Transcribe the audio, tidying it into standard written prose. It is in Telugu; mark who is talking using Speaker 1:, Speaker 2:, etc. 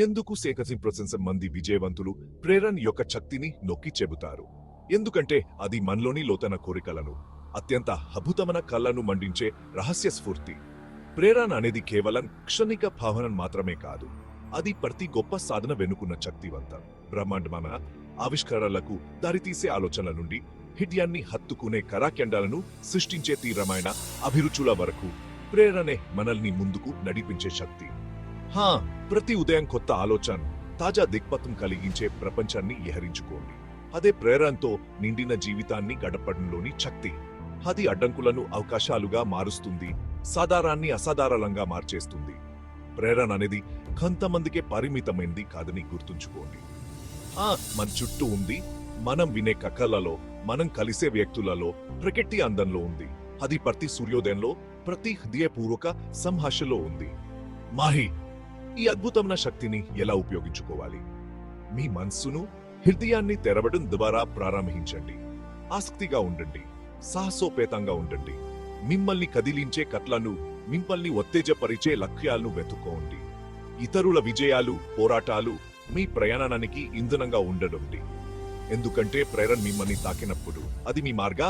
Speaker 1: ఎందుకు 70% మంది విజయవంతులు ప్రేరణ యొక్క శక్తిని నొక్కి చెబుతారు? ఎందుకంటే అది మనలోని లోతైన కోరికలను, అత్యంత అద్భుతమైన కళ్ళను మండించే రహస్య స్ఫూర్తి. ప్రేరణ అనేది కేవలం క్షణిక భావన మాత్రమే కాదు, అది ప్రతి గొప్ప సాధన వెనుకున్న శక్తివంతం బ్రహ్మాండమైన ఆవిష్కరణలకు దారితీసే ఆలోచనల నుండి హిడ్యాన్ని హత్తుకునే కరాఖండాలను సృష్టించే తీవ్రమైన అభిరుచుల వరకు ప్రేరణే మనల్ని ముందుకు నడిపించే శక్తి. ప్రతి ఉదయం కొత్త ఆలోచన, తాజా దిక్పథం కలిగించే ప్రపంచాన్ని ఎహరించుకోండి. అదే ప్రేరణతో నిండిన జీవితాన్ని గడపడంలోని శక్తి. అది అడ్డంకులను అవకాశాలుగా మారుస్తుంది, సాధారాన్ని అసాధారణంగా మార్చేస్తుంది. ప్రేరణ అనేది కొంతమందికే పరిమితమైంది కాదని గుర్తుంచుకోండి. మన చుట్టూ ఉంది, మనం వినే కథలలో, మనం కలిసే వ్యక్తులలో, ప్రకృతి అందంలో ఉంది. అది ప్రతి సూర్యోదయంలో, ప్రతి హృదయపూర్వక సంభాషణలో ఉంది. ఈ అద్భుతమైన శక్తిని ఎలా ఉపయోగించుకోవాలి? మీ మనస్సును, హృదయాన్ని తెరవడం ద్వారా ప్రారంభించండి. ఆసక్తిగా ఉండండి, సాహసోపేతంగా ఉండండి. మిమ్మల్ని కదిలించే కథలను, మిమ్మల్ని ఉత్తేజపరిచే లక్ష్యాలను వెతుక్కోండి. ఇతరుల విజయాలు, పోరాటాలు మీ ప్రయాణానికి ఇంధనంగా ఉండడండి. ఎందుకంటే ప్రేరణ మిమ్మల్ని తాకినప్పుడు అది మీ మార్గ